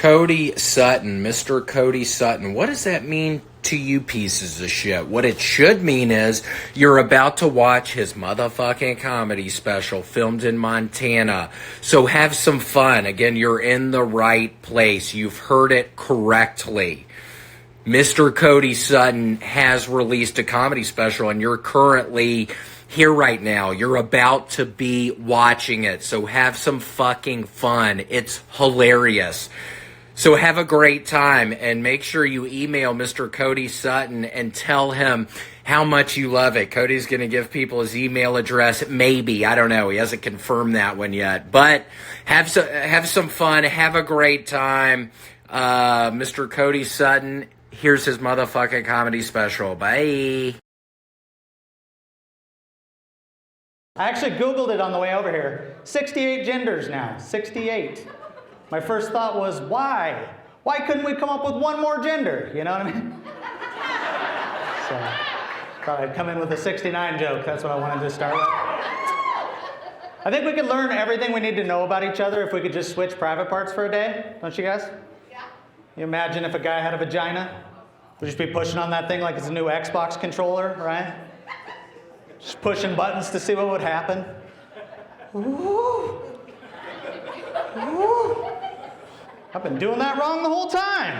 Cody Sutton, Mr. Cody Sutton. What does that mean to you pieces of shit? What it should mean is you're about to watch his motherfucking comedy special filmed in Montana. So have some fun. Again, you're in the right place. You've heard it correctly. Mr. Cody Sutton has released a comedy special, and you're currently here right now. You're about to be watching it. So have some fucking fun. It's hilarious. So have a great time, and make sure you email Mr. Cody Sutton and tell him how much you love it. Cody's going to give people his email address. Maybe. I don't know. He hasn't confirmed that one yet. But have some fun. Have a great time. Mr. Cody Sutton, here's his motherfucking comedy special. Bye. I actually Googled it on the way over here. 68 genders now. 68. My first thought was, why? Why couldn't we come up with one more gender? You know what I mean? So, thought I'd come in with a 69 joke. That's what I wanted to start with. I think we could learn everything we need to know about each other if we could just switch private parts for a day. Don't you guys? Yeah. You imagine if a guy had a vagina? We'd just be pushing on that thing like it's a new Xbox controller, right? Just pushing buttons to see what would happen. Ooh. Ooh. I've been doing that wrong the whole time.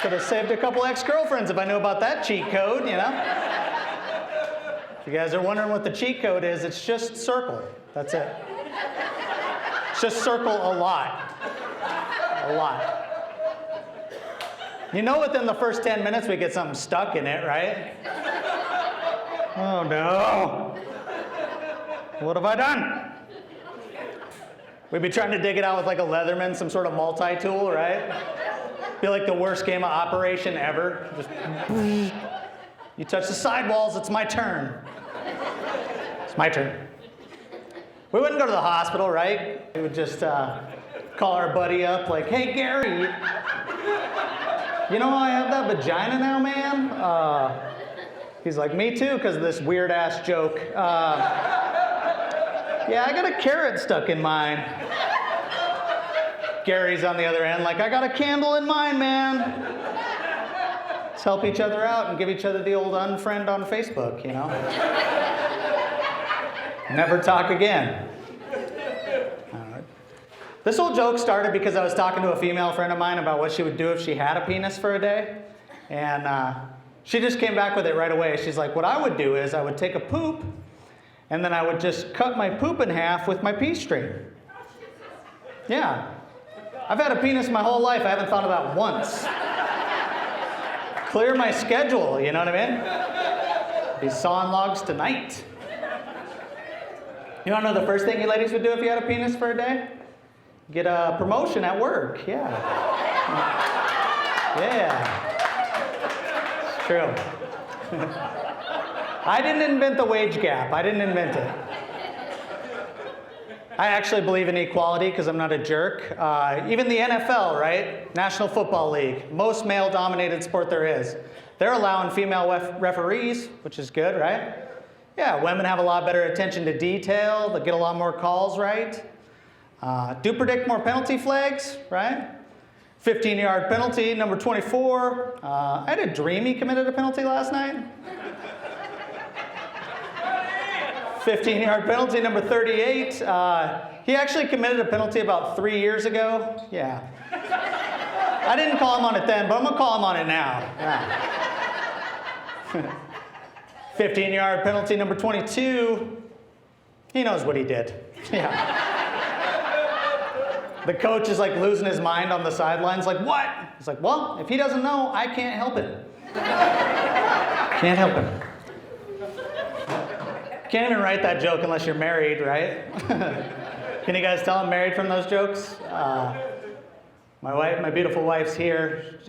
Could have saved a couple ex-girlfriends if I knew about that cheat code, you know? If you guys are wondering what the cheat code is, it's just circle. That's it. It's just circle a lot. A lot. You know within the first 10 minutes we get something stuck in it, right? Oh no. What have I done? We'd be trying to dig it out with like a Leatherman, some sort of multi-tool, right? Be like the worst game of Operation ever. Just, you touch the sidewalls, it's my turn. It's my turn. We wouldn't go to the hospital, right? We would just call our buddy up like, hey, Gary, you know I have that vagina now, man? He's like, me too, because of this weird-ass joke. Yeah, I got a carrot stuck in mine. Gary's on the other end like, I got a candle in mine, man. Let's help each other out and give each other the old unfriend on Facebook, you know? Never talk again. All right. This whole joke started because I was talking to a female friend of mine about what she would do if she had a penis for a day. And she just came back with it right away. She's like, what I would do is I would take a poop, and then I would just cut my poop in half with my pee string. Yeah. I've had a penis my whole life. I haven't thought of that once. Clear my schedule, you know what I mean? Be sawing logs tonight. You want to know the first thing you ladies would do if you had a penis for a day? Get a promotion at work, yeah. Yeah. It's true. I didn't invent the wage gap. I didn't invent it. I actually believe in equality because I'm not a jerk. Even the NFL, right? National Football League, most male-dominated sport there is. They're allowing female referees, which is good, right? Yeah, women have a lot better attention to detail. They get a lot more calls, right? Do predict more penalty flags, right? 15-yard penalty, number 24. I had a dream he committed a penalty last night. 15-yard penalty, number 38. He actually committed a penalty about 3 years ago. Yeah. I didn't call him on it then, but I'm going to call him on it now. Yeah. 15-yard penalty, number 22. He knows what he did. Yeah. The coach is like losing his mind on the sidelines, like, what? He's like, well, if he doesn't know, I can't help it. Can't help it. Can't even write that joke unless you're married, right? Can you guys tell I'm married from those jokes? My beautiful wife's here.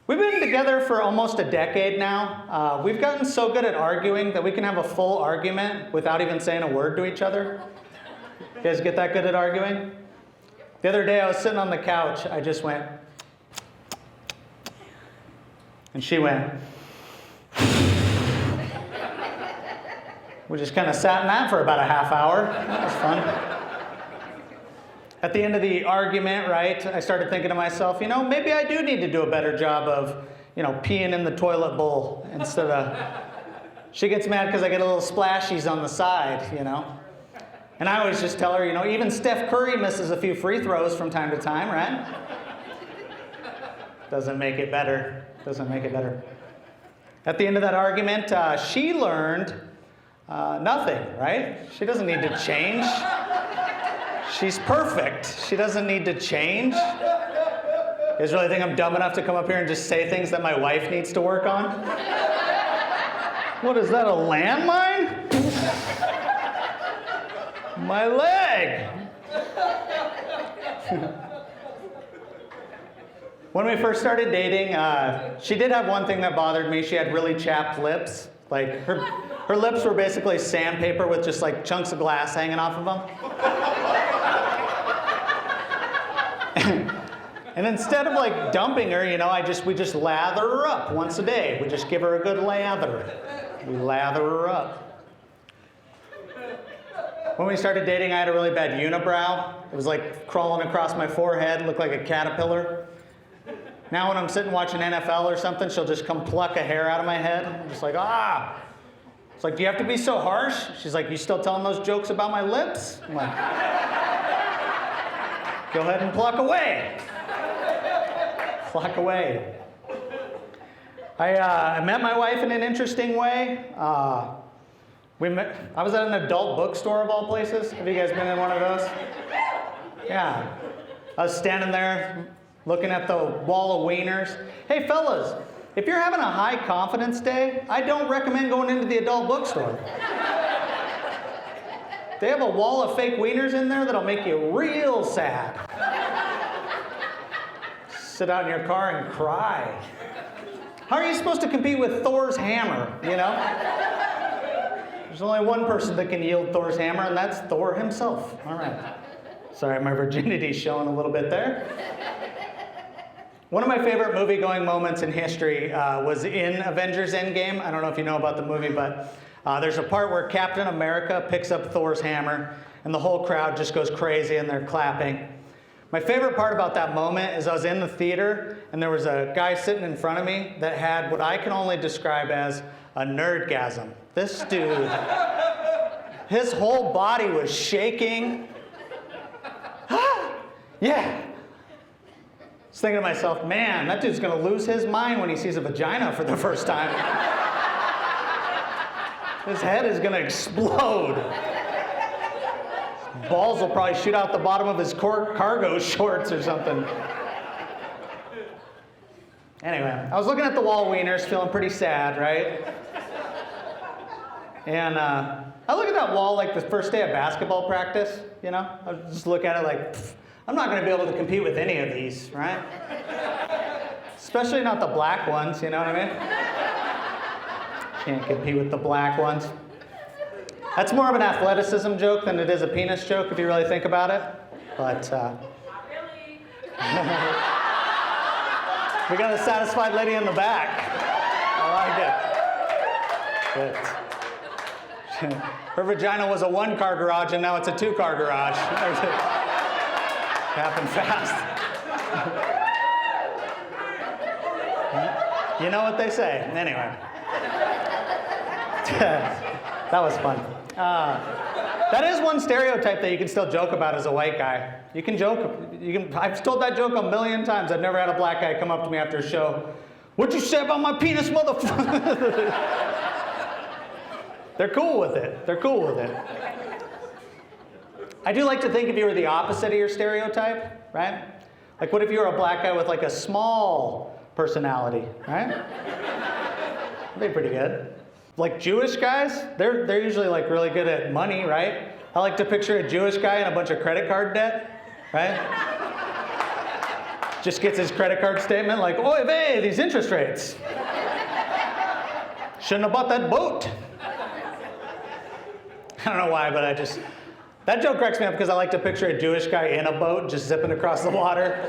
We've been together for almost a decade now. We've gotten so good at arguing that we can have a full argument without even saying a word to each other. You guys get that good at arguing? The other day I was sitting on the couch. I just went, and she went. We just kind of sat in that for about a half hour. That was fun. At the end of the argument, right, I started thinking to myself, maybe I do need to do a better job of, peeing in the toilet bowl instead of... She gets mad because I get a little splashies on the side, And I always just tell her, even Steph Curry misses a few free throws from time to time, right? Doesn't make it better. Doesn't make it better. At the end of that argument, she learned nothing, right? She doesn't need to change. She's perfect. She doesn't need to change. You guys really think I'm dumb enough to come up here and just say things that my wife needs to work on? What is that, a landmine? My leg! When we first started dating, she did have one thing that bothered me. She had really chapped lips. Like, her lips were basically sandpaper with just like chunks of glass hanging off of them. And instead of like dumping her, we just lather her up once a day. We just give her a good lather. We lather her up. When we started dating, I had a really bad unibrow. It was like crawling across my forehead, looked like a caterpillar. Now when I'm sitting watching NFL or something, she'll just come pluck a hair out of my head. I'm just like, ah. It's like, do you have to be so harsh? She's like, you still telling those jokes about my lips? I'm like, go ahead and pluck away. Pluck away. I met my wife in an interesting way. I was at an adult bookstore of all places. Have you guys been in one of those? Yeah. I was standing there looking at the wall of wieners. Hey fellas, if you're having a high confidence day, I don't recommend going into the adult bookstore. They have a wall of fake wieners in there that'll make you real sad. Sit out in your car and cry. How are you supposed to compete with Thor's hammer, There's only one person that can yield Thor's hammer, and that's Thor himself. All right. Sorry, my virginity's showing a little bit there. One of my favorite movie-going moments in history was in Avengers Endgame. I don't know if you know about the movie, but there's a part where Captain America picks up Thor's hammer, and the whole crowd just goes crazy, and they're clapping. My favorite part about that moment is I was in the theater, and there was a guy sitting in front of me that had what I can only describe as a nerdgasm. This dude, his whole body was shaking. Yeah. I was thinking to myself, man, that dude's going to lose his mind when he sees a vagina for the first time. His head is going to explode. His balls will probably shoot out the bottom of his cargo shorts or something. Anyway, I was looking at the wall wieners, feeling pretty sad, right? And I look at that wall like the first day of basketball practice, I just look at it like, I'm not going to be able to compete with any of these, right? Especially not the black ones, you know what I mean? Can't compete with the black ones. That's more of an athleticism joke than it is a penis joke if you really think about it. But Not really. We got a satisfied lady in the back. I like it. Good. Her vagina was a one-car garage and now it's a two-car garage. Happened fast. You know what they say. Anyway. That was fun. That is one stereotype that you can still joke about as a white guy. You can joke. I've told that joke a million times. I've never had a black guy come up to me after a show. What'd you say about my penis, motherfucker? They're cool with it. They're cool with it. I do like to think if you were the opposite of your stereotype, right? Like what if you were a black guy with like a small personality, right? That'd be pretty good. Like Jewish guys, they're usually like really good at money, right? I like to picture a Jewish guy in a bunch of credit card debt, right? Just gets his credit card statement like, oy vey, these interest rates. Shouldn't have bought that boat. I don't know why, but that joke cracks me up because I like to picture a Jewish guy in a boat just zipping across the water.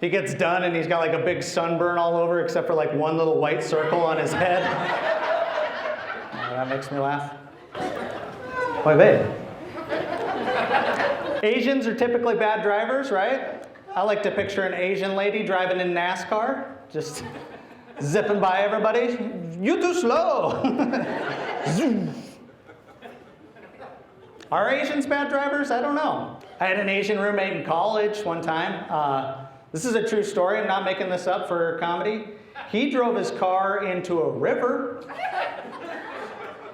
He gets done and he's got like a big sunburn all over except for like one little white circle on his head. That makes me laugh. Oy vey. Asians are typically bad drivers, right? I like to picture an Asian lady driving in NASCAR, just zipping by everybody. You too slow. Zoom. Are Asians bad drivers? I don't know. I had an Asian roommate in college one time. This is a true story. I'm not making this up for comedy. He drove his car into a river.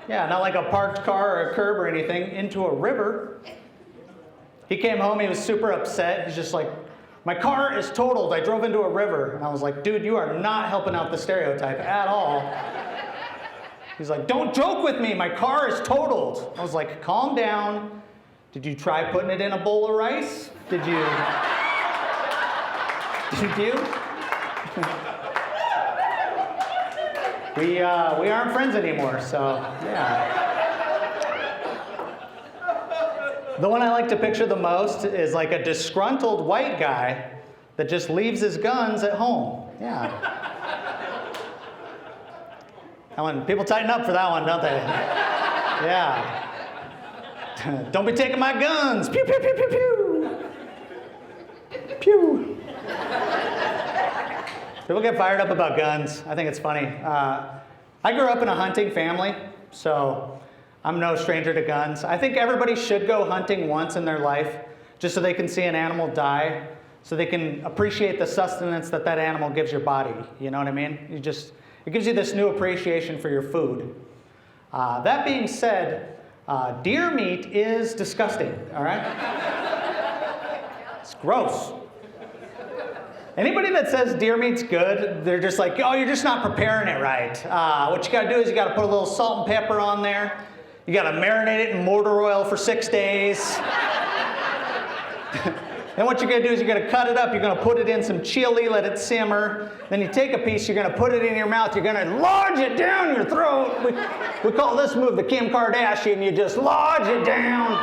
Yeah, not like a parked car or a curb or anything, into a river. He came home, he was super upset. He's just like, my car is totaled. I drove into a river. And I was like, dude, you are not helping out the stereotype at all. He's like, don't joke with me. My car is totaled. I was like, calm down. Did you try putting it in a bowl of rice? Did you? We aren't friends anymore, so yeah. The one I like to picture the most is like a disgruntled white guy that just leaves his guns at home. Yeah. That one, people tighten up for that one, don't they? Yeah. Don't be taking my guns. Pew, pew, pew, pew, pew. Pew. People get fired up about guns. I think it's funny. I grew up in a hunting family, so I'm no stranger to guns. I think everybody should go hunting once in their life, just so they can see an animal die, so they can appreciate the sustenance that that animal gives your body. You know what I mean? It gives you this new appreciation for your food. That being said, deer meat is disgusting, all right? It's gross. Anybody that says deer meat's good, they're just like, oh, you're just not preparing it right. What you gotta do is you gotta put a little salt and pepper on there. You gotta marinate it in mortar oil for 6 days. Then what you're gonna do is you're gonna cut it up, you're gonna put it in some chili, let it simmer. Then you take a piece, you're gonna put it in your mouth, you're gonna lodge it down your throat. We call this move the Kim Kardashian, you just lodge it down.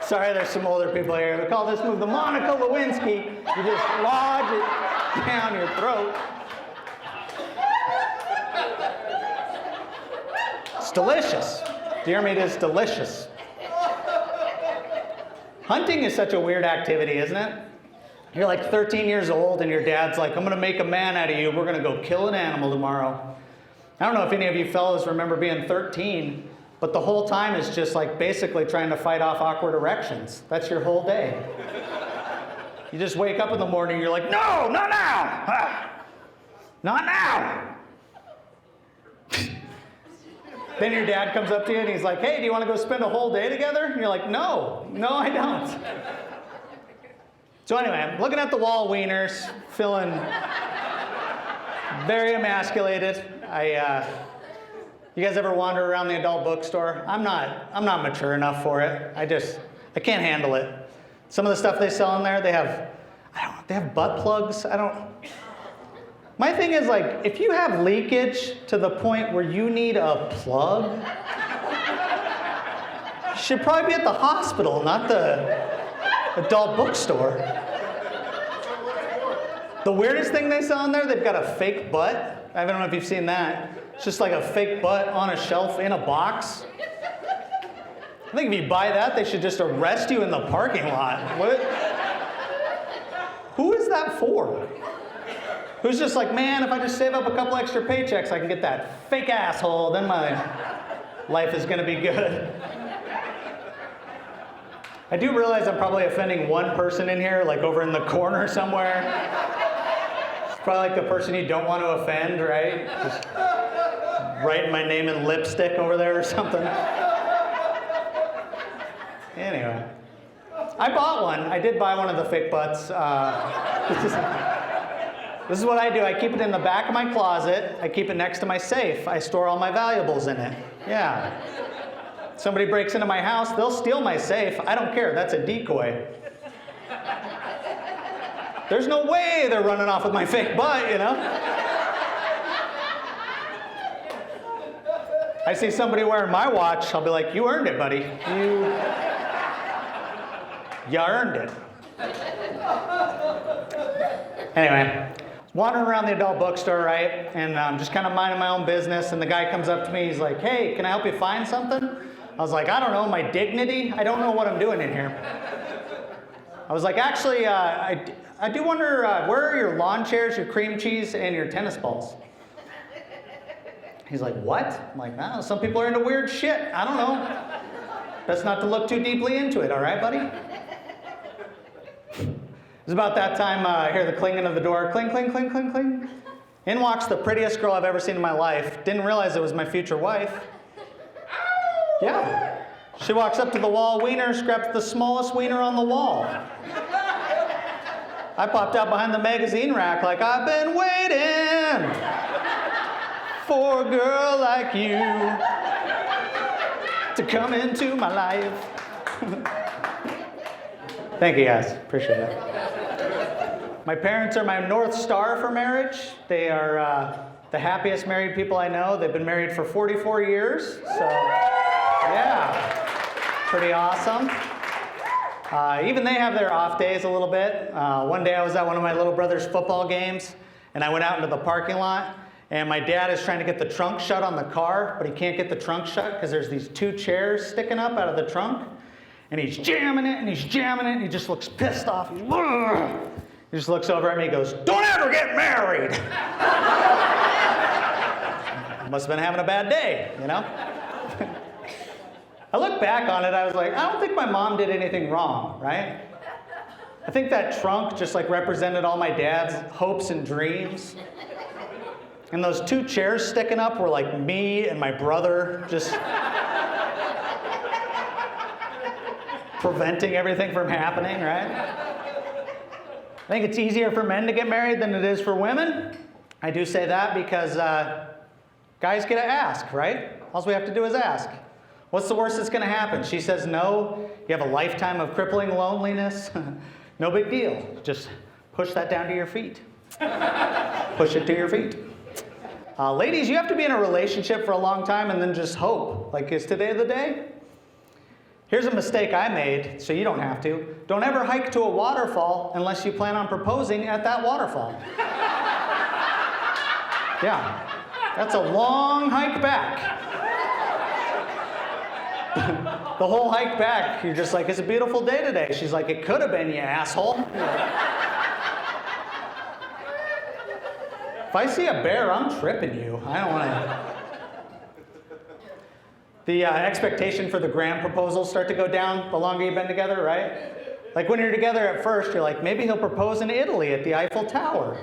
Sorry, there's some older people here. We call this move the Monica Lewinsky. You just lodge it down your throat. It's delicious. Deer meat is delicious. Hunting is such a weird activity, isn't it? You're like 13 years old and your dad's like, I'm gonna make a man out of you. We're gonna go kill an animal tomorrow. I don't know if any of you fellas remember being 13, but the whole time is just like basically trying to fight off awkward erections. That's your whole day. You just wake up in the morning, you're like, no, not now. Not now. Then your dad comes up to you and he's like, hey, do you want to go spend a whole day together? And you're like, no, I don't. So anyway, I'm looking at the wall wieners, feeling very emasculated. You guys ever wander around the adult bookstore? I'm not mature enough for it. I can't handle it. Some of the stuff they sell in there, they have butt plugs. My thing is like, if you have leakage to the point where you need a plug, you should probably be at the hospital, not the adult bookstore. The weirdest thing they sell in there, they've got a fake butt. I don't know if you've seen that. It's just like a fake butt on a shelf in a box. I think if you buy that, they should just arrest you in the parking lot. What? Who is that for? Who's just like, man, if I just save up a couple extra paychecks, I can get that fake asshole, then my life is gonna be good. I do realize I'm probably offending one person in here, like over in the corner somewhere. It's probably like the person you don't want to offend, right? Just writing my name in lipstick over there or something. Anyway, I bought one. I did buy one of the fake butts. This is what I do. I keep it in the back of my closet. I keep it next to my safe. I store all my valuables in it. Yeah. Somebody breaks into my house, they'll steal my safe. I don't care. That's a decoy. There's no way they're running off with my fake butt, you know? I see somebody wearing my watch, I'll be like, you earned it, buddy. You earned it. Anyway, wandering around the adult bookstore, right? And I'm just kind of minding my own business, and the guy comes up to me, he's like, hey, can I help you find something? I was like, I don't know, my dignity? I don't know what I'm doing in here. I was like, actually, I do wonder, where are your lawn chairs, your cream cheese, and your tennis balls? He's like, what? I'm like, no, some people are into weird shit. I don't know. Best not to look too deeply into it, all right, buddy? It was about that time, I hear the clinging of the door. Cling, cling, cling, cling, cling. In walks the prettiest girl I've ever seen in my life. Didn't realize it was my future wife. Yeah. She walks up to the wall, wiener, grabs the smallest wiener on the wall. I popped out behind the magazine rack like, I've been waiting for a girl like you to come into my life. Thank you, guys. Appreciate it. My parents are my North Star for marriage. They are the happiest married people I know. They've been married for 44 years, so yeah, pretty awesome. Even they have their off days a little bit. One day I was at one of my little brother's football games, and I went out into the parking lot, and my dad is trying to get the trunk shut on the car, but he can't get the trunk shut because there's these 2 chairs sticking up out of the trunk, and he's jamming it, and he's jamming it, and he just looks pissed off. He just looks over at me and goes, don't ever get married! Must have been having a bad day, you know? I look back on it, I was like, I don't think my mom did anything wrong, right? I think that trunk just like represented all my dad's hopes and dreams. And those 2 chairs sticking up were like me and my brother just preventing everything from happening, right? I think it's easier for men to get married than it is for women. I do say that because guys get to ask, right? All we have to do is ask. What's the worst that's going to happen? She says no. You have a lifetime of crippling loneliness. No big deal. Just push that down to your feet. Push it to your feet. Ladies, you have to be in a relationship for a long time and then just hope. Like, is today the day? Here's a mistake I made, so you don't have to. Don't ever hike to a waterfall unless you plan on proposing at that waterfall. Yeah, that's a long hike back. The whole hike back, you're just like, it's a beautiful day today. She's like, it could have been, you asshole. If I see a bear, I'm tripping you. I don't want to. The expectation for the grand proposals start to go down the longer you've been together, right? Like when you're together at first, you're like, maybe he'll propose in Italy at the Eiffel Tower.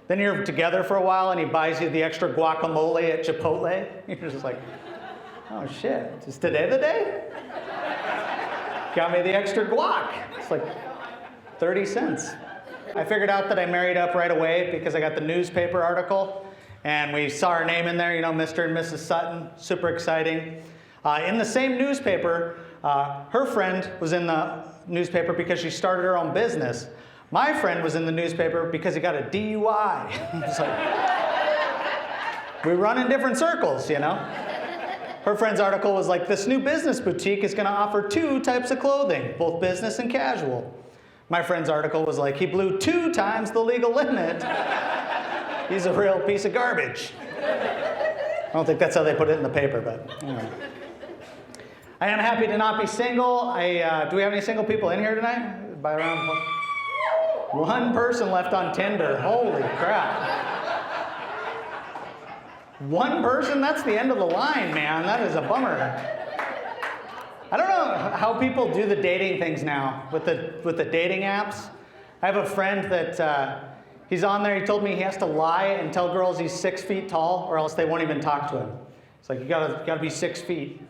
Then you're together for a while and he buys you the extra guacamole at Chipotle. You're just like, oh shit, is today the day? Got me the extra guac. It's like 30 cents. I figured out that I married up right away because I got the newspaper article and we saw her name in there, you know, Mr. and Mrs. Sutton, super exciting. In the same newspaper, her friend was in the newspaper because she started her own business. My friend was in the newspaper because he got a DUI. It's like, we run in different circles, you know? Her friend's article was like, this new business boutique is gonna offer 2 types of clothing, both business and casual. My friend's article was like, he blew 2 times the legal limit. He's a real piece of garbage. I don't think that's how they put it in the paper, but anyway. I am happy to not be single. Do we have any single people in here tonight? By around 1 person left on Tinder. Holy crap. 1 person? That's the end of the line, man. That is a bummer. I don't know how people do the dating things now with the dating apps. I have a friend that he's on there. He told me he has to lie and tell girls he's 6 feet tall, or else they won't even talk to him. It's like you gotta be 6 feet.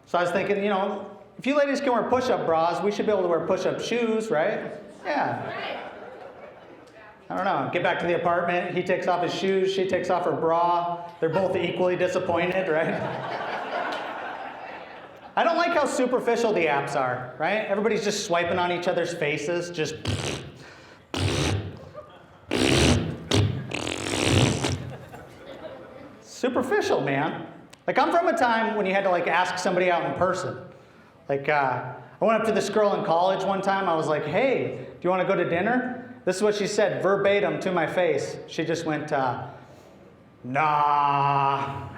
So I was thinking, you know, if you ladies can wear push-up bras, we should be able to wear push-up shoes, right? Yeah. I don't know. Get back to the apartment. He takes off his shoes. She takes off her bra. They're both equally disappointed, right? I don't like how superficial the apps are, right? Everybody's just swiping on each other's faces, just. Superficial, man. Like, I'm from a time when you had to, like, ask somebody out in person. Like, I went up to this girl in college one time. I was like, hey, do you want to go to dinner? This is what she said verbatim to my face. She just went, nah.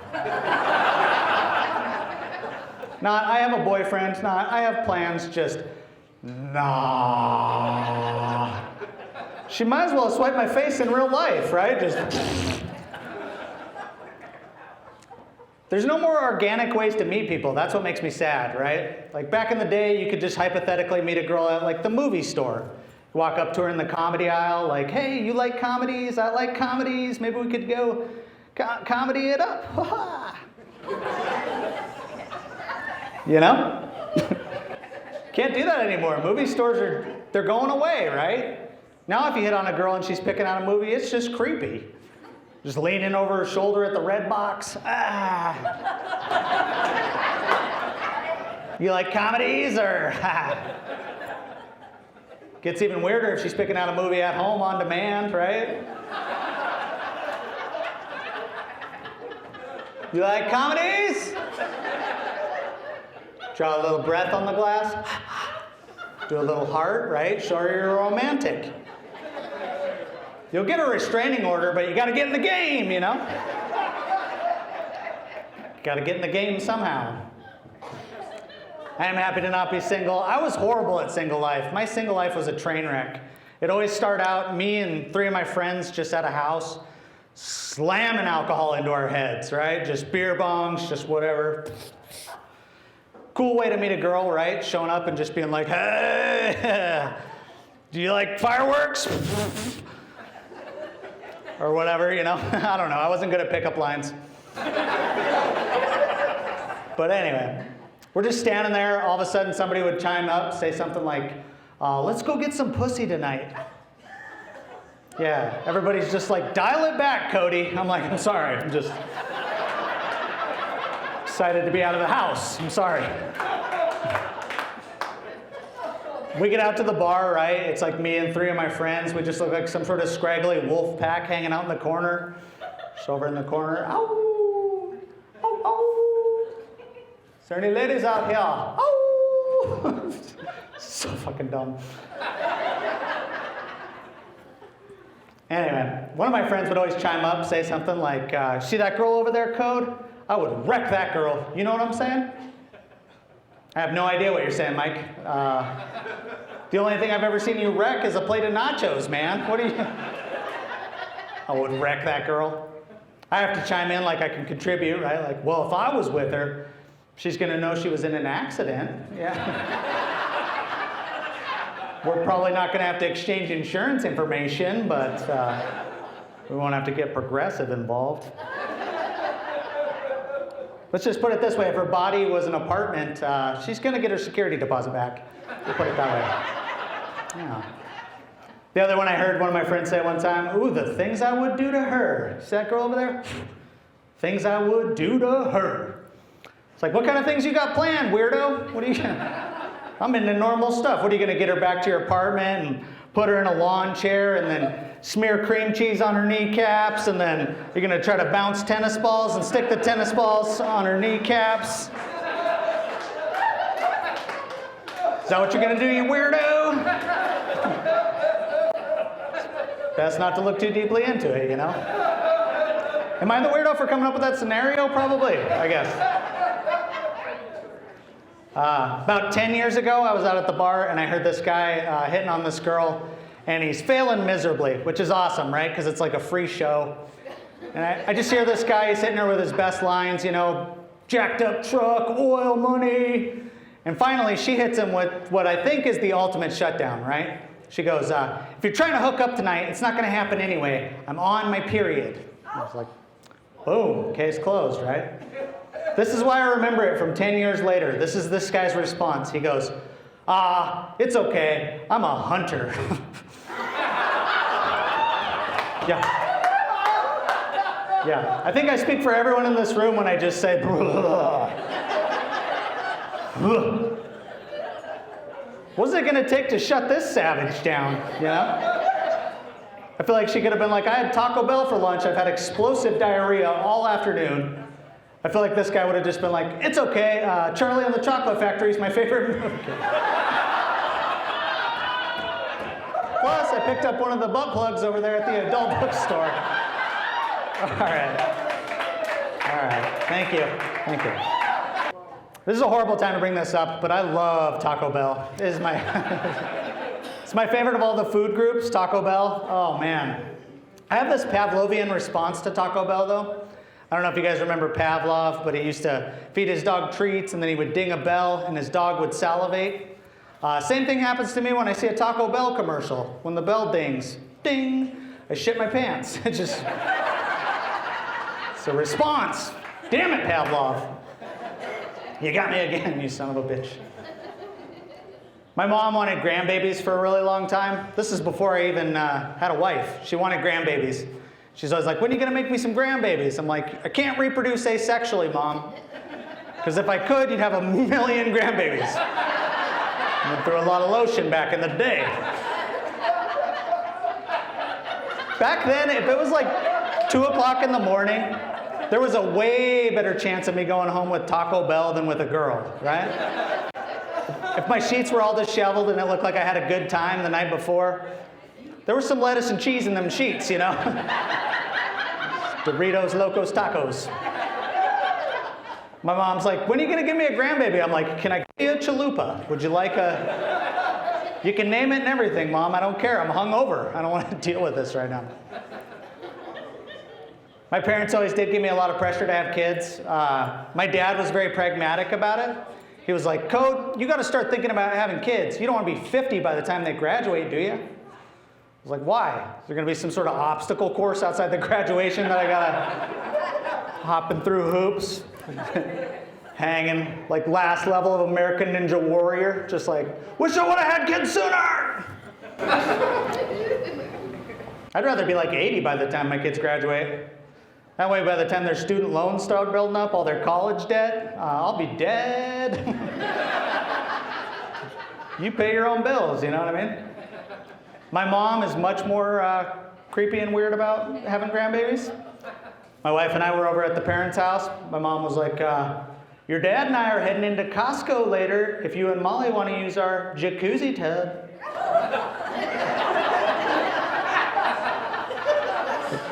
Not, I have a boyfriend. Not, I have plans. Just, nah. She might as well swipe my face in real life, right? Just. There's no more organic ways to meet people. That's what makes me sad, right? Like back in the day, you could just hypothetically meet a girl at like the movie store. Walk up to her in the comedy aisle, like, hey, you like comedies? I like comedies. Maybe we could go comedy it up. You know? Can't do that anymore. Movie stores they're going away, right? Now if you hit on a girl and she's picking out a movie, it's just creepy. Just leaning over her shoulder at the red box. Ah. You like comedies or? Gets even weirder if she's picking out a movie at home on demand, right? You like comedies? Draw a little breath on the glass. Do a little heart, right? Show her you're romantic. You'll get a restraining order, but you got to get in the game, you know? Got to get in the game somehow. I am happy to not be single. I was horrible at single life. My single life was a train wreck. It always started out me and 3 of my friends just at a house, slamming alcohol into our heads, right? Just beer bongs, just whatever. Cool way to meet a girl, right? Showing up and just being like, hey, do you like fireworks? Or whatever, you know? I don't know. I wasn't good at pickup lines. But anyway, we're just standing there. All of a sudden, somebody would chime up, say something like, let's go get some pussy tonight. Yeah, everybody's just like, dial it back, Cody. I'm like, I'm sorry. I'm just excited to be out of the house. I'm sorry. We get out to the bar, right? It's like me and 3 of my friends. We just look like some sort of scraggly wolf pack hanging out in the corner. Just over in the corner. Ow! Oh, oh! Is there any ladies out here? Oh! So fucking dumb. Anyway, one of my friends would always chime up, say something like, see that girl over there, Code? I would wreck that girl. You know what I'm saying? I have no idea what you're saying, Mike. The only thing I've ever seen you wreck is a plate of nachos, man. What are you... I would wreck that girl. I have to chime in like I can contribute, right? Like, well, if I was with her, she's going to know she was in an accident. Yeah. We're probably not going to have to exchange insurance information, but we won't have to get Progressive involved. Let's just put it this way. If her body was an apartment, she's going to get her security deposit back. We'll put it that way. Yeah. The other one I heard one of my friends say one time, ooh, the things I would do to her. See that girl over there? Things I would do to her. It's like, what kind of things you got planned, weirdo? What are you gonna... I'm into normal stuff. What are you going to get her back to your apartment and put her in a lawn chair and then smear cream cheese on her kneecaps, and then you're going to try to bounce tennis balls and stick the tennis balls on her kneecaps? Is that what you're going to do, you weirdo? Best not to look too deeply into it, you know? Am I the weirdo for coming up with that scenario? Probably, I guess. About 10 years ago, I was out at the bar, and I heard this guy hitting on this girl, and he's failing miserably, which is awesome, right? Because it's like a free show. And I just hear this guy, he's hitting her with his best lines, you know, jacked up truck, oil money. And finally, she hits him with what I think is the ultimate shutdown, right? She goes, if you're trying to hook up tonight, it's not going to happen anyway. I'm on my period. I was like, boom, case closed, right? This is why I remember it from 10 years later. This is this guy's response. He goes, it's okay. I'm a hunter. Yeah. Yeah. I think I speak for everyone in this room when I just say, what's it going to take to shut this savage down, you know? I feel like she could have been like, I had Taco Bell for lunch. I've had explosive diarrhea all afternoon. I feel like this guy would have just been like, it's okay. Charlie and the Chocolate Factory is my favorite movie. Plus, I picked up one of the butt plugs over there at the adult bookstore. All right. All right. Thank you. Thank you. This is a horrible time to bring this up, but I love Taco Bell. It is my, it's my favorite of all the food groups, Taco Bell. Oh man. I have this Pavlovian response to Taco Bell though. I don't know if you guys remember Pavlov, but he used to feed his dog treats and then he would ding a bell and his dog would salivate. Same thing happens to me when I see a Taco Bell commercial. When the bell dings, ding, I shit my pants. It's just, it's a response. Damn it, Pavlov. You got me again, you son of a bitch. My mom wanted grandbabies for a really long time. This is before I even had a wife. She wanted grandbabies. She's always like, when are you gonna make me some grandbabies? I'm like, I can't reproduce asexually, Mom. Because if I could, you'd have 1 million grandbabies. I went through a lot of lotion back in the day. Back then, if it was like 2 o'clock in the morning, there was a way better chance of me going home with Taco Bell than with a girl, right? If my sheets were all disheveled and it looked like I had a good time the night before, there was some lettuce and cheese in them sheets, you know? Doritos, Locos, Tacos. My mom's like, when are you gonna give me a grandbaby? I'm like, can I give you a chalupa? Would you like a... You can name it and everything, Mom, I don't care. I'm hungover. I don't want to deal with this right now. My parents always did give me a lot of pressure to have kids. My dad was very pragmatic about it. He was like, Code, you got to start thinking about having kids. You don't want to be 50 by the time they graduate, do you? I was like, why? Is there going to be some sort of obstacle course outside the graduation that I got to hopping through hoops, hanging like last level of American Ninja Warrior, just like, wish I would have had kids sooner. I'd rather be like 80 by the time my kids graduate. That way, by the time their student loans start building up, all their college debt, I'll be dead. You pay your own bills, you know what I mean? My mom is much more creepy and weird about having grandbabies. My wife and I were over at the parents' house. My mom was like, your dad and I are heading into Costco later if you and Molly want to use our jacuzzi tub.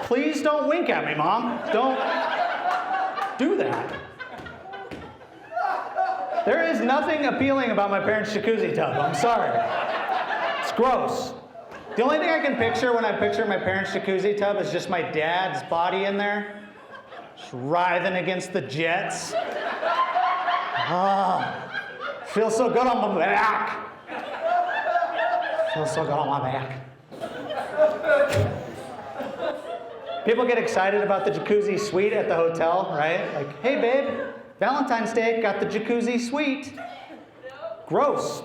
Please don't wink at me, Mom. Don't do that. There is nothing appealing about my parents' jacuzzi tub. I'm sorry. It's gross. The only thing I can picture when I picture my parents' jacuzzi tub is just my dad's body in there, just writhing against the jets. Feels so good on my back. Feels so good on my back. People get excited about the jacuzzi suite at the hotel, right? Like, hey babe, Valentine's Day, got the jacuzzi suite. Gross.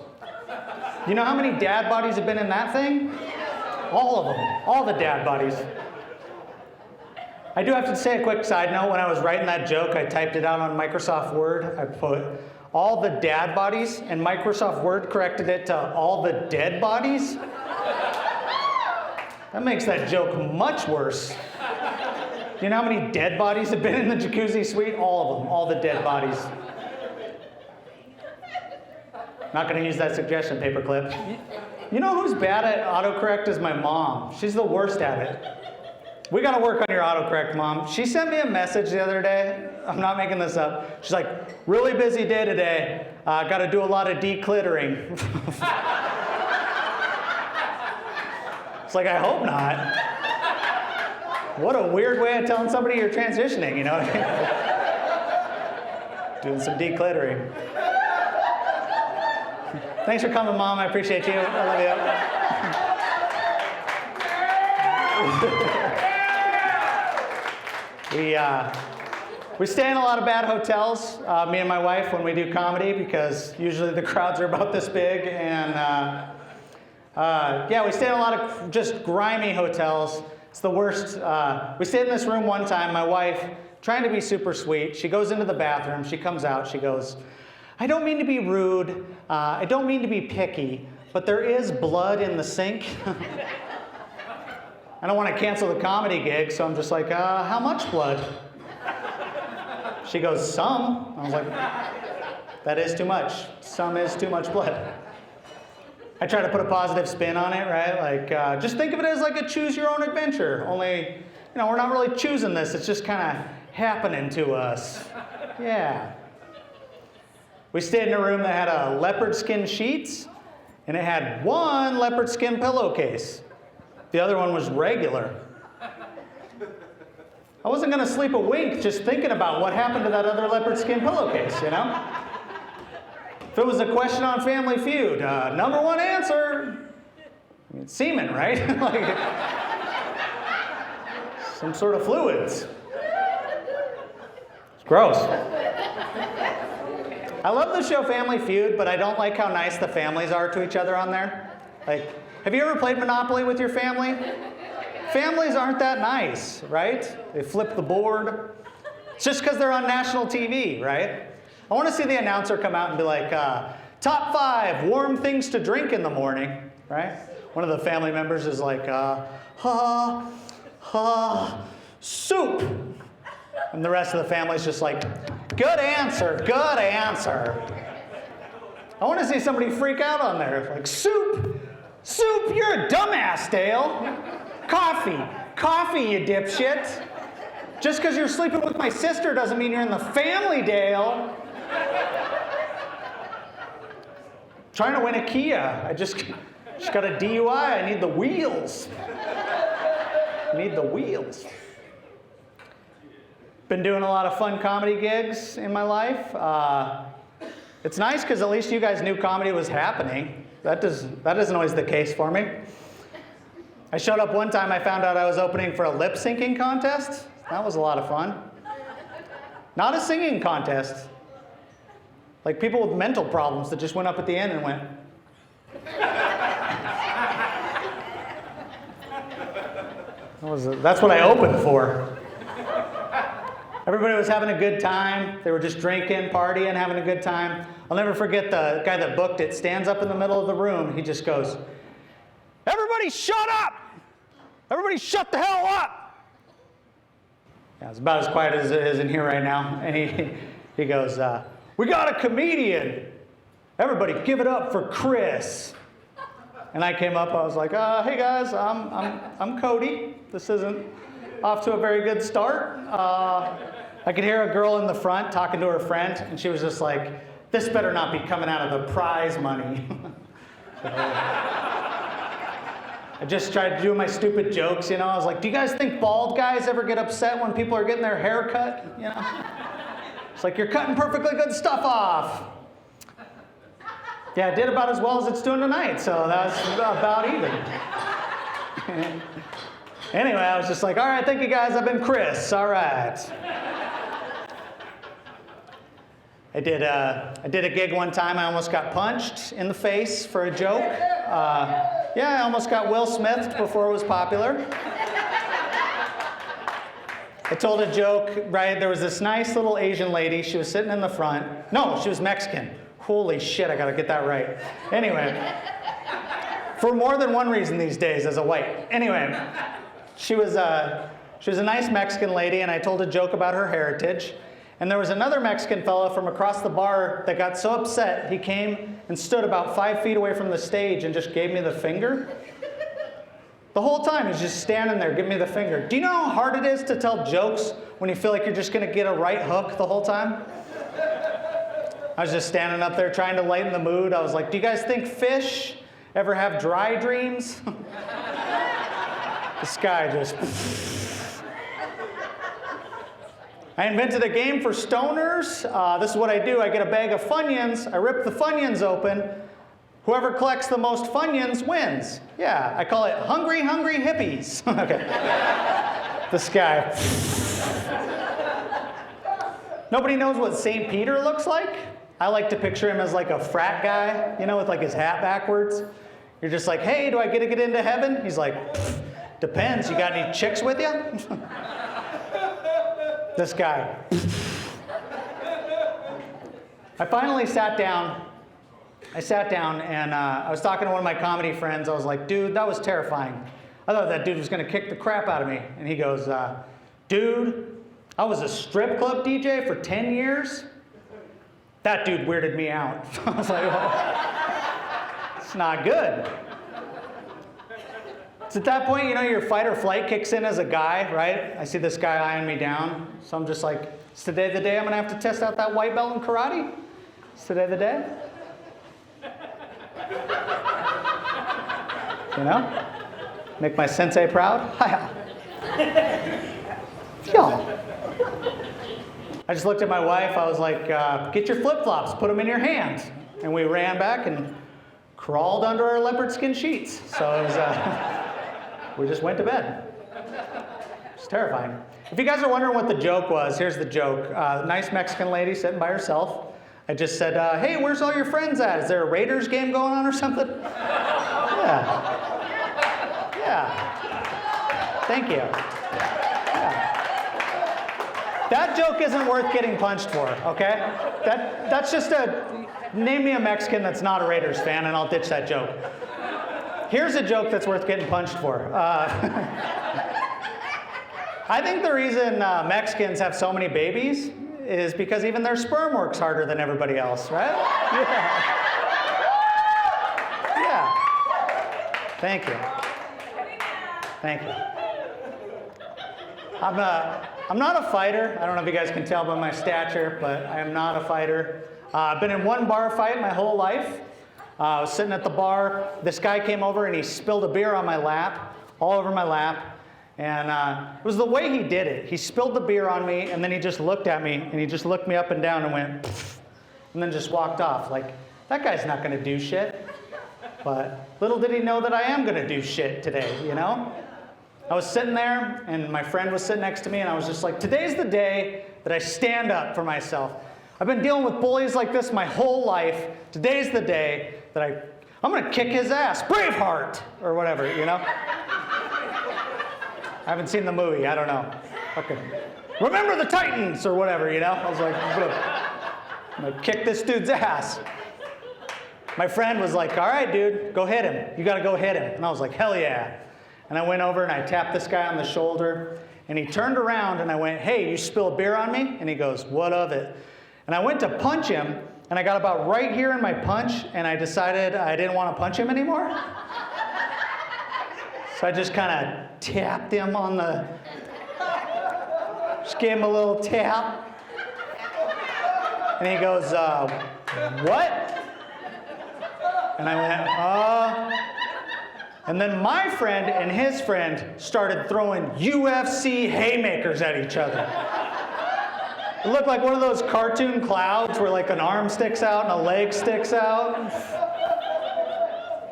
You know how many dad bodies have been in that thing? All of them, all the dad bodies. I do have to say a quick side note. When I was writing that joke, I typed it out on Microsoft Word. I put all the dad bodies, and Microsoft Word corrected it to all the dead bodies. That makes that joke much worse. Do you know how many dead bodies have been in the jacuzzi suite? All of them, all the dead bodies. Not gonna use that suggestion, paperclip. You know who's bad at autocorrect is my mom. She's the worst at it. We gotta work on your autocorrect, Mom. She sent me a message the other day. I'm not making this up. She's like, really busy day today. Gotta do a lot of declittering. It's like, I hope not. What a weird way of telling somebody you're transitioning, you know? Doing some declittering. Thanks for coming, Mom. I appreciate you. I love you. We stay in a lot of bad hotels, me and my wife, when we do comedy, because usually the crowds are about this big, and yeah, we stay in a lot of just grimy hotels. It's the worst. We stayed in this room one time, my wife, trying to be super sweet. She goes into the bathroom, she comes out, she goes, I don't mean to be rude, I don't mean to be picky, but there is blood in the sink. I don't want to cancel the comedy gig, so I'm just like, how much blood? She goes, some. I was like, that is too much. Some is too much blood. I try to put a positive spin on it, right? Like, just think of it as like a choose your own adventure. Only, you know, we're not really choosing this. It's just kind of happening to us. Yeah. We stayed in a room that had a leopard skin sheets, and it had one leopard skin pillowcase. The other one was regular. I wasn't going to sleep a wink just thinking about what happened to that other leopard skin pillowcase, you know? If it was a question on Family Feud, number one answer, I mean, semen, right? Like, some sort of fluids. It's gross. I love the show Family Feud, but I don't like how nice the families are to each other on there. Like, have you ever played Monopoly with your family? Families aren't that nice, right? They flip the board. It's just because they're on national TV, right? I want to see the announcer come out and be like, top 5 warm things to drink in the morning, right? One of the family members is like, soup. And the rest of the family's just like, good answer, good answer. I want to see somebody freak out on there. Like, soup, you're a dumbass, Dale. Coffee, you dipshit. Just because you're sleeping with my sister doesn't mean you're in the family, Dale. Trying to win a Kia. I just got a DUI. I need the wheels. Been doing a lot of fun comedy gigs in my life. It's nice because at least you guys knew comedy was happening. That isn't always the case for me. I showed up one time, I found out I was opening for a lip syncing contest. That was a lot of fun. Not a singing contest. Like people with mental problems that just went up at the end and went. That's what I opened for. Everybody was having a good time. They were just drinking, partying, having a good time. I'll never forget the guy that booked it stands up in the middle of the room. He just goes, "Everybody shut up! Everybody shut the hell up!" Yeah, it's about as quiet as it is in here right now. And he goes, "We got a comedian. Everybody give it up for Chris." And I came up, I was like, "Hey guys, I'm Cody. This isn't off to a very good start." I could hear a girl in the front talking to her friend, and she was just like, "This better not be coming out of the prize money." So, I just tried to do my stupid jokes, you know. I was like, "Do you guys think bald guys ever get upset when people are getting their hair cut?" You know? It's like, "You're cutting perfectly good stuff off." Yeah, I did about as well as it's doing tonight, so that's about even. Anyway, I was just like, "All right, thank you guys, I've been Chris, all right." I did a gig one time, I almost got punched in the face for a joke. Yeah, I almost got Will Smithed before it was popular. I told a joke, right? There was this nice little Asian lady. She was sitting in the front. No, she was Mexican. Holy shit, I gotta get that right. Anyway, for more than one reason these days as a white. Anyway, she was a nice Mexican lady, and I told a joke about her heritage. And there was another Mexican fellow from across the bar that got so upset, he came and stood about 5 feet away from the stage and just gave me the finger. The whole time he's just standing there giving me the finger. Do you know how hard it is to tell jokes when you feel like you're just gonna get a right hook the whole time? I was just standing up there trying to lighten the mood. I was like, "Do you guys think fish ever have dry dreams?" This guy just... I invented a game for stoners. This is what I do. I get a bag of Funyuns. I rip the Funyuns open. Whoever collects the most Funyuns wins. Yeah, I call it Hungry, Hungry Hippies. Okay. This guy. Nobody knows what St. Peter looks like. I like to picture him as like a frat guy, you know, with like his hat backwards. You're just like, "Hey, do I get to get into heaven?" He's like, "Depends. You got any chicks with you?" This guy. I finally sat down. And I was talking to one of my comedy friends. I was like, "Dude, that was terrifying. I thought that dude was going to kick the crap out of me." And he goes, "Dude, I was a strip club DJ for 10 years. That dude weirded me out." I was like, "Well, it's not good." It's at that point, you know, your fight or flight kicks in as a guy, right? I see this guy eyeing me down. So I'm just like, "Is today the day I'm going to have to test out that white belt in karate? Is today the day? You know? Make my sensei proud? Hiya. Y'all. I just looked at my wife. I was like, get your flip-flops, put them in your hands. And we ran back and crawled under our leopard skin sheets. So it was, we just went to bed. It's terrifying. If you guys are wondering what the joke was, here's the joke. Nice Mexican lady sitting by herself. I just said, hey, where's all your friends at? Is there a Raiders game going on or something? Yeah. Yeah. Thank you. Yeah. That joke isn't worth getting punched for, okay? That's just name me a Mexican that's not a Raiders fan and I'll ditch that joke. Here's a joke that's worth getting punched for. I think the reason Mexicans have so many babies is because even their sperm works harder than everybody else, right? Yeah. Yeah. Thank you. Thank you. I'm not a fighter. I don't know if you guys can tell by my stature, but I am not a fighter. I've been in one bar fight my whole life. I was sitting at the bar. This guy came over and he spilled a beer on my lap, all over my lap. And it was the way he did it. He spilled the beer on me, and then he just looked at me, and he just looked me up and down and went, pfft, and then just walked off. Like, that guy's not going to do shit. But little did he know that I am going to do shit today, you know? I was sitting there, and my friend was sitting next to me, and I was just like, today's the day that I stand up for myself. I've been dealing with bullies like this my whole life. Today's the day that I'm going to kick his ass. Braveheart, or whatever, you know? I haven't seen the movie, I don't know. Okay. Remember the Titans, or whatever, you know? I was like, I'm going to kick this dude's ass. My friend was like, all right, dude, go hit him. You got to go hit him. And I was like, hell yeah. And I went over and I tapped this guy on the shoulder, and he turned around and I went, hey, you spilled beer on me? And he goes, what of it? And I went to punch him, and I got about right here in my punch, and I decided I didn't want to punch him anymore. So I just kind of tapped him on just gave him a little tap. And he goes, what? And I went, And then my friend and his friend started throwing UFC haymakers at each other. It looked like one of those cartoon clouds where like an arm sticks out and a leg sticks out.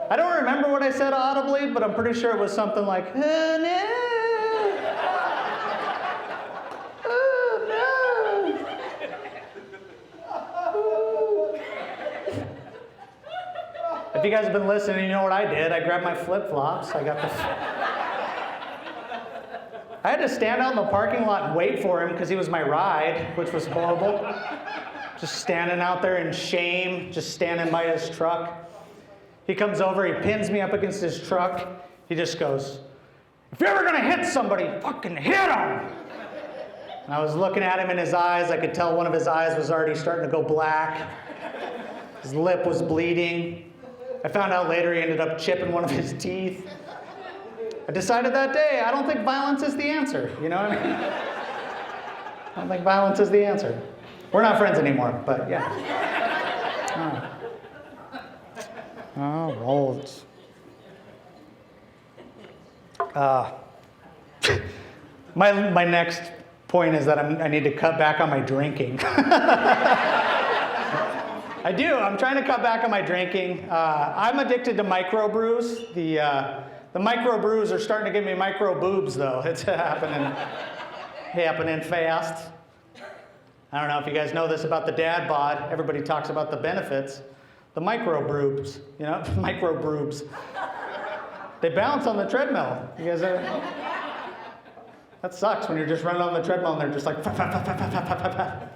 I don't remember what I said audibly, but I'm pretty sure it was something like, oh no. Oh no. If you guys have been listening, you know what I did. I grabbed my flip-flops. I had to stand out in the parking lot and wait for him because he was my ride, which was horrible. Just standing out there in shame, just standing by his truck. He comes over, he pins me up against his truck. He just goes, if you're ever gonna hit somebody, fucking hit him! And I was looking at him in his eyes. I could tell one of his eyes was already starting to go black. His lip was bleeding. I found out later he ended up chipping one of his teeth. I decided that day, I don't think violence is the answer. You know what I mean? I don't think violence is the answer. We're not friends anymore, but yeah. Rolled. My next point is that I need to cut back on my drinking. I do. I'm trying to cut back on my drinking. I'm addicted to microbrews. The microbrews are starting to give me micro boobs, though. It's happening fast. I don't know if you guys know this about the dad bod. Everybody talks about the benefits. The microbrews, you know, microbrews. They bounce on the treadmill. You guys ever? That sucks when you're just running on the treadmill and they're just like, Gotta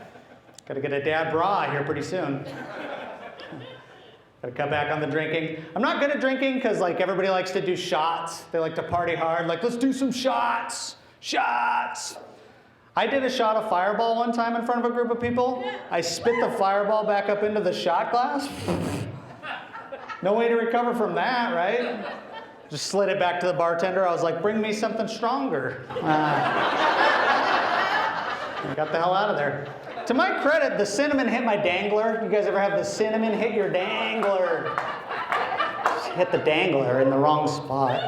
get a dad bra here pretty soon. Gotta cut back on the drinking. I'm not good at drinking because like everybody likes to do shots. They like to party hard. Like, let's do some shots. Shots. I did a shot of Fireball one time in front of a group of people. I spit the Fireball back up into the shot glass. No way to recover from that, right? Just slid it back to the bartender. I was like, bring me something stronger. Got the hell out of there. To my credit, the cinnamon hit my dangler. You guys ever have the cinnamon hit your dangler? Just hit the dangler in the wrong spot.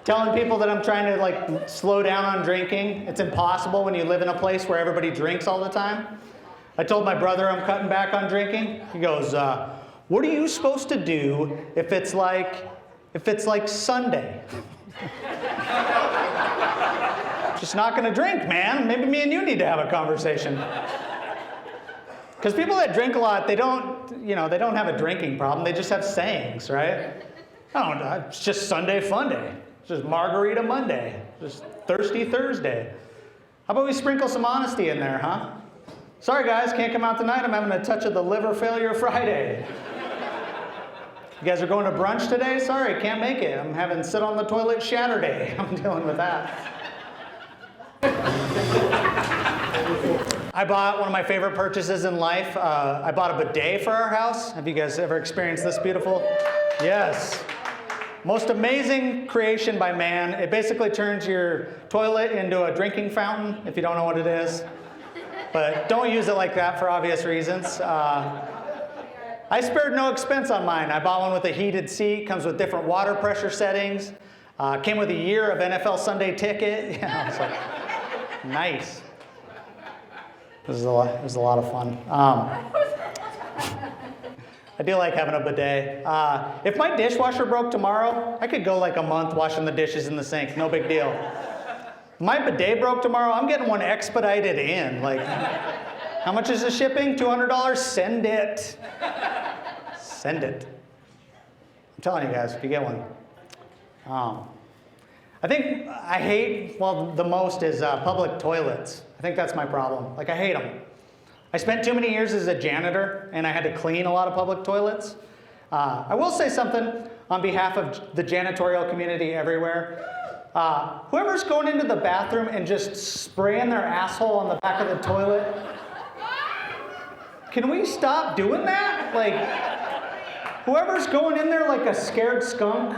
Telling people that I'm trying to like slow down on drinking. It's impossible when you live in a place where everybody drinks all the time. I told my brother I'm cutting back on drinking. He goes, what are you supposed to do if it's like Sunday? Just not gonna drink, man. Maybe me and you need to have a conversation. Because people that drink a lot, they don't have a drinking problem. They just have sayings, right? Oh, it's just Sunday fun day. It's just Margarita Monday. Just Thirsty Thursday. How about we sprinkle some honesty in there, huh? Sorry guys, can't come out tonight. I'm having a touch of the liver failure Friday. You guys are going to brunch today? Sorry, can't make it. I'm having sit on the toilet Saturday. I'm dealing with that. I bought one of my favorite purchases in life. I bought a bidet for our house. Have you guys ever experienced this beautiful? Yes. Most amazing creation by man. It basically turns your toilet into a drinking fountain, if you don't know what it is. But don't use it like that for obvious reasons. I spared no expense on mine. I bought one with a heated seat, comes with different water pressure settings, came with a year of NFL Sunday ticket. Yeah, it's like, nice. It was a lot of fun. I do like having a bidet. If my dishwasher broke tomorrow, I could go like a month washing the dishes in the sink, no big deal. My bidet broke tomorrow, I'm getting one expedited in. Like, how much is the shipping? $200? Send it. Send it. I'm telling you guys, if you get one. I think I hate, the most is public toilets. I think that's my problem. Like, I hate them. I spent too many years as a janitor, and I had to clean a lot of public toilets. I will say something on behalf of the janitorial community everywhere. Whoever's going into the bathroom and just spraying their asshole on the back of the toilet, can we stop doing that? Like, whoever's going in there like a scared skunk,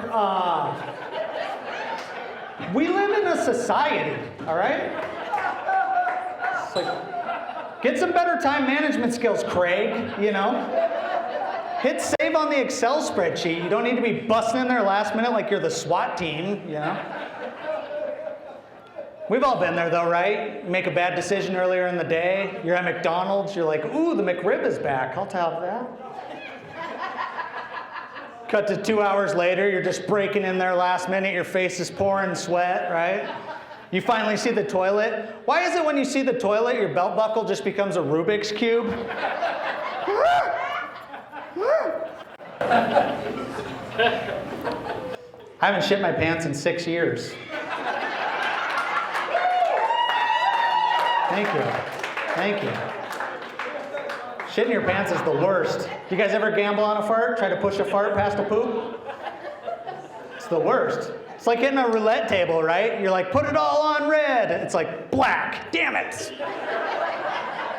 we live in a society, all right? It's like, get some better time management skills, Craig, you know? Hit save on the Excel spreadsheet. You don't need to be busting in there last minute like you're the SWAT team, you know? We've all been there though, right? You make a bad decision earlier in the day. You're at McDonald's. You're like, ooh, the McRib is back. I'll tell that. Cut to 2 hours later. You're just breaking in there last minute. Your face is pouring sweat, right? You finally see the toilet. Why is it when you see the toilet, your belt buckle just becomes a Rubik's Cube? I haven't shit my pants in 6 years. Thank you. Thank you. Shitting your pants is the worst. You guys ever gamble on a fart? Try to push a fart past a poop? It's the worst. It's like hitting a roulette table, right? You're like, put it all on red. It's like, black. Damn it.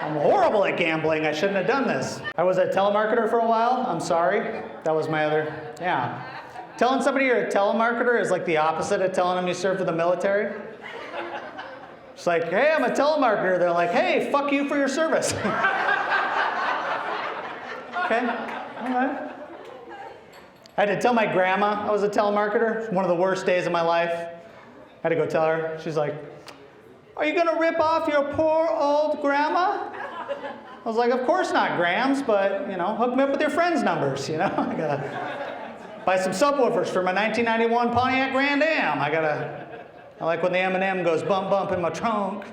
I'm horrible at gambling. I shouldn't have done this. I was a telemarketer for a while. I'm sorry. That was my other, yeah. Telling somebody you're a telemarketer is like the opposite of telling them you serve for the military. It's like, hey, I'm a telemarketer. They're like, hey, fuck you for your service. Okay, all right. I had to tell my grandma I was a telemarketer. One of the worst days of my life. I had to go tell her. She's like, are you gonna rip off your poor old grandma? I was like, of course not, Grams, but, you know, hook me up with your friends' numbers, you know? I gotta buy some subwoofers for my 1991 Pontiac Grand Am. I like when the M&M goes bump, bump in my trunk.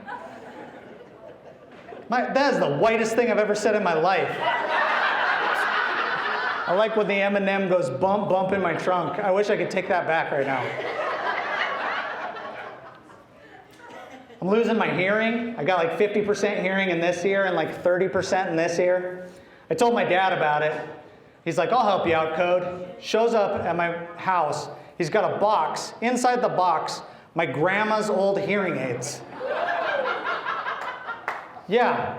That is the whitest thing I've ever said in my life. I like when the M&M goes bump, bump in my trunk. I wish I could take that back right now. I'm losing my hearing. I got like 50% hearing in this ear and like 30% in this ear. I told my dad about it. He's like, I'll help you out, Code. Shows up at my house. He's got a box. Inside the box, my grandma's old hearing aids. Yeah.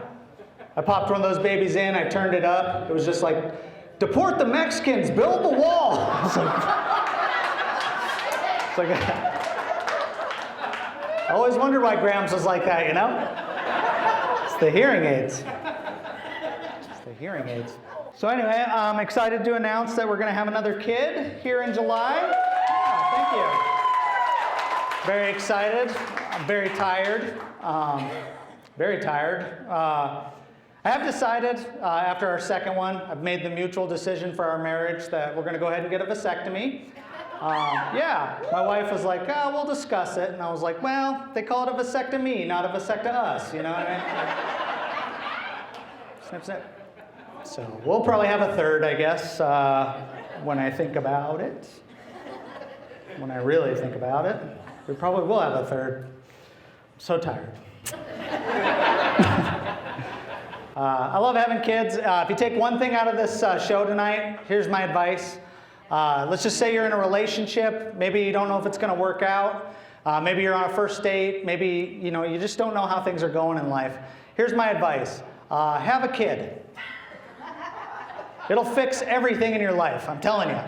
I popped one of those babies in. I turned it up. It was just like, deport the Mexicans, build the wall. It's like Always wondered why Grams was like that, you know? It's the hearing aids. It's the hearing aids. So anyway, I'm excited to announce that we're going to have another kid here in July. Thank you. Very excited. I'm very tired. Very tired. I have decided after our second one, I've made the mutual decision for our marriage that we're going to go ahead and get a vasectomy. Yeah, my wife was like, oh, we'll discuss it. And I was like, well, they call it a vasectomy, not a vasecta-us, you know what I mean? Snip, snip. So we'll probably have a third, I guess, when I think about it. When I really think about it. We probably will have a third. I'm so tired. I love having kids. If you take one thing out of this show tonight, here's my advice. Let's just say you're in a relationship. Maybe you don't know if it's going to work out. Maybe you're on a first date. Maybe you just don't know how things are going in life. Here's my advice. Have a kid. It'll fix everything in your life, I'm telling you.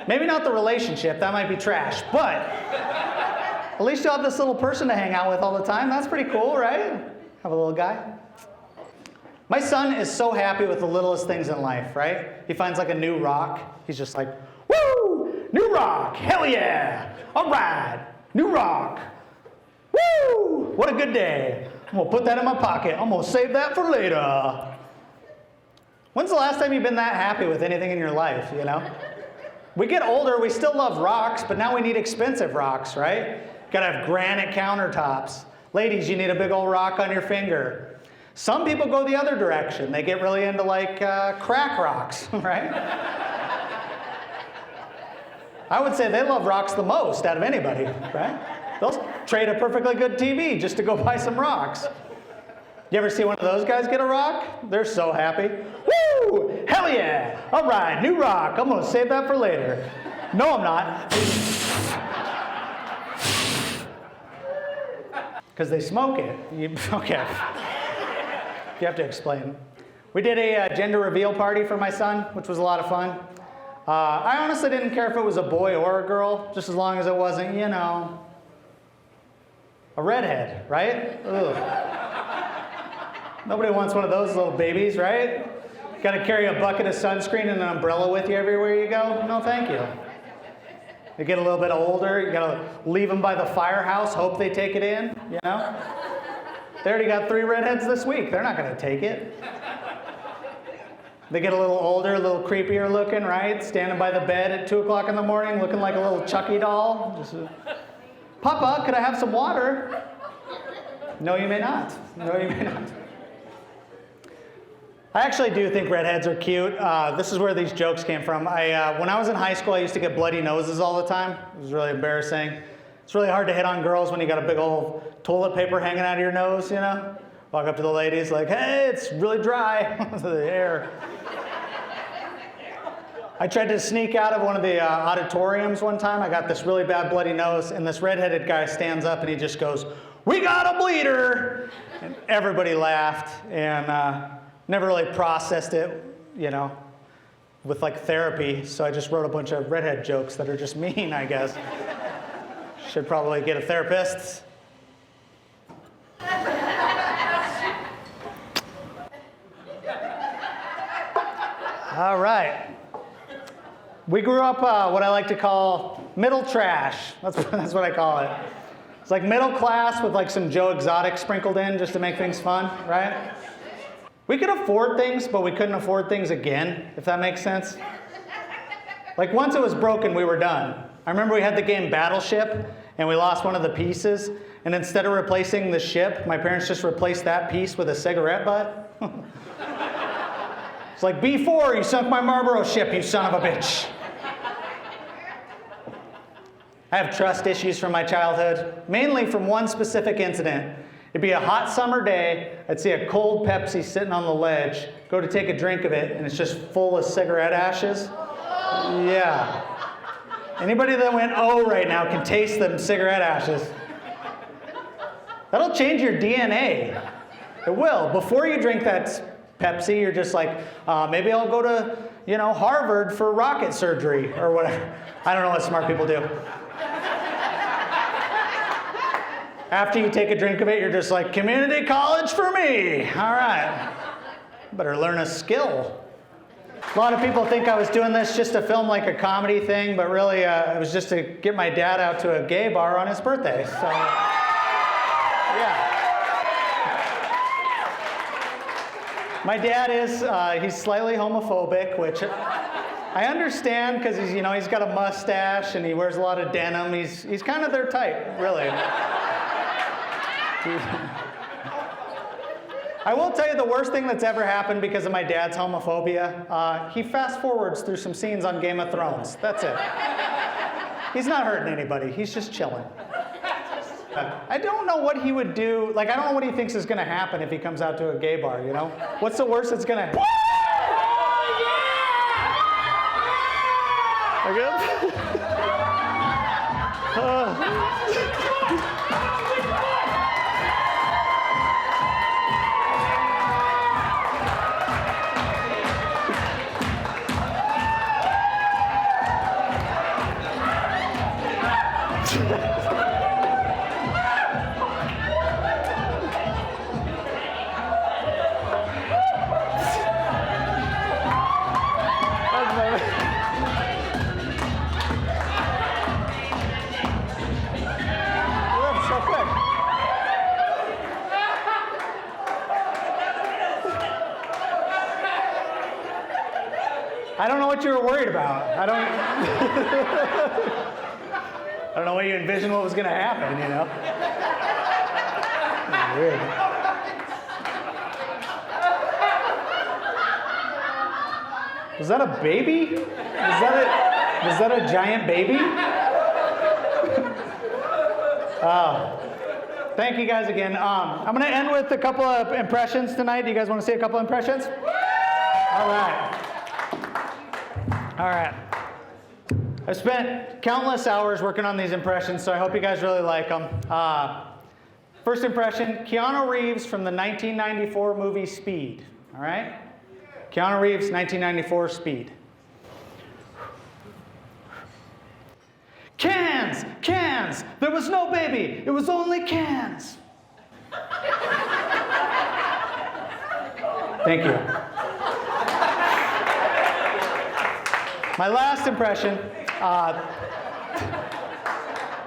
Maybe not the relationship. That might be trash. But at least you'll have this little person to hang out with all the time. That's pretty cool, right? Have a little guy. My son is so happy with the littlest things in life, right? He finds like a new rock. He's just like, woo, new rock, hell yeah. All right, new rock. Woo, what a good day. I'm gonna put that in my pocket. I'm gonna save that for later. When's the last time you've been that happy with anything in your life, you know? We get older, we still love rocks, but now we need expensive rocks, right? Gotta have granite countertops. Ladies, you need a big old rock on your finger. Some people go the other direction. They get really into like crack rocks, right? I would say they love rocks the most out of anybody, right? They'll trade a perfectly good TV just to go buy some rocks. You ever see one of those guys get a rock? They're so happy. Woo! Hell yeah! All right, new rock. I'm gonna save that for later. No, I'm not. Because they smoke it. Okay. You have to explain. We did a gender reveal party for my son, which was a lot of fun. I honestly didn't care if it was a boy or a girl, just as long as it wasn't, a redhead, right? Ugh. Nobody wants one of those little babies, right? Got to carry a bucket of sunscreen and an umbrella with you everywhere you go? No, thank you. They get a little bit older, you got to leave them by the firehouse, hope they take it in, you know? They already got 3 redheads this week. They're not going to take it. They get a little older, a little creepier looking, right? Standing by the bed at 2 o'clock in the morning looking like a little Chucky doll. Just, Papa, could I have some water? No, you may not. No, you may not. I actually do think redheads are cute. This is where these jokes came from. When I was in high school, I used to get bloody noses all the time. It was really embarrassing. It's really hard to hit on girls when you got a big old toilet paper hanging out of your nose, you know? Walk up to the ladies like, hey, it's really dry. The hair. I tried to sneak out of one of the auditoriums one time. I got this really bad bloody nose, and this redheaded guy stands up and he just goes, we got a bleeder! And everybody laughed, and never really processed it, with like therapy. So I just wrote a bunch of redhead jokes that are just mean, I guess. Should probably get a therapist. All right. We grew up what I like to call middle trash. That's what I call it. It's like middle class with like some Joe Exotic sprinkled in just to make things fun, right? We could afford things, but we couldn't afford things again, if that makes sense. Like once it was broken, we were done. I remember we had the game Battleship, and we lost one of the pieces, and instead of replacing the ship, my parents just replaced that piece with a cigarette butt. It's like, B4, you sunk my Marlboro ship, you son of a bitch. I have trust issues from my childhood, mainly from one specific incident. It'd be a hot summer day, I'd see a cold Pepsi sitting on the ledge, go to take a drink of it, and it's just full of cigarette ashes. Yeah. Anybody that went oh right now can taste them cigarette ashes. That'll change your DNA. It will. Before you drink that Pepsi, you're just like, maybe I'll go to, Harvard for rocket surgery or whatever. I don't know what smart people do. After you take a drink of it, you're just like, community college for me. All right. Better learn a skill. A lot of people think I was doing this just to film like a comedy thing, but really it was just to get my dad out to a gay bar on his birthday. So, yeah. My dad is, he's slightly homophobic, which I understand because he's got a mustache and he wears a lot of denim. He's kind of their type, really. I will tell you the worst thing that's ever happened because of my dad's homophobia. He fast forwards through some scenes on Game of Thrones. That's it. He's not hurting anybody. He's just chilling. I don't know what he would do. Like, I don't know what he thinks is going to happen if he comes out to a gay bar, you know? What's the worst that's going to happen? I don't know what you were worried about. I don't know what you envisioned what was going to happen, you know? Weird. Was that a baby? Was that a giant baby? Oh. Thank you guys again. I'm going to end with a couple of impressions tonight. Do you guys want to see a couple of impressions? All right. All right. I've spent countless hours working on these impressions, so I hope you guys really like them. First impression, Keanu Reeves from the 1994 movie Speed. All right? Keanu Reeves, 1994 Speed. Cans! Cans! There was no baby. It was only cans. Thank you. My last impression,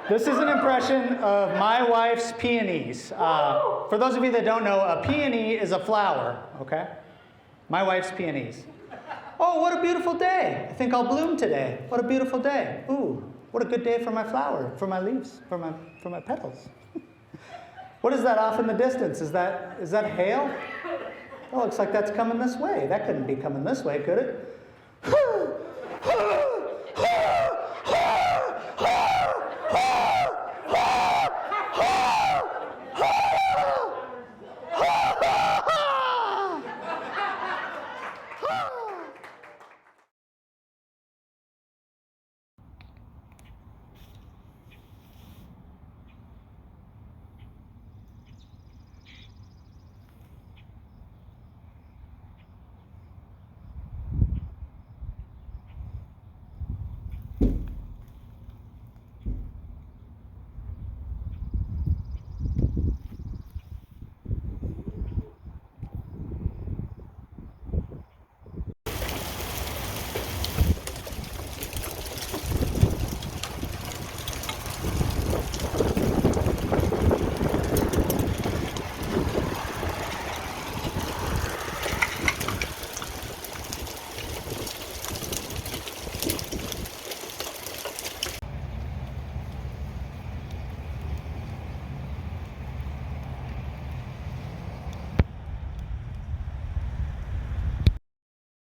this is an impression of my wife's peonies. For those of you that don't know, a peony is a flower, okay? My wife's peonies. Oh, what a beautiful day. I think I'll bloom today. What a beautiful day. Ooh, what a good day for my flower, for my leaves, for my petals. What is that off in the distance? Is that hail? Oh, looks like that's coming this way. That couldn't be coming this way, could it?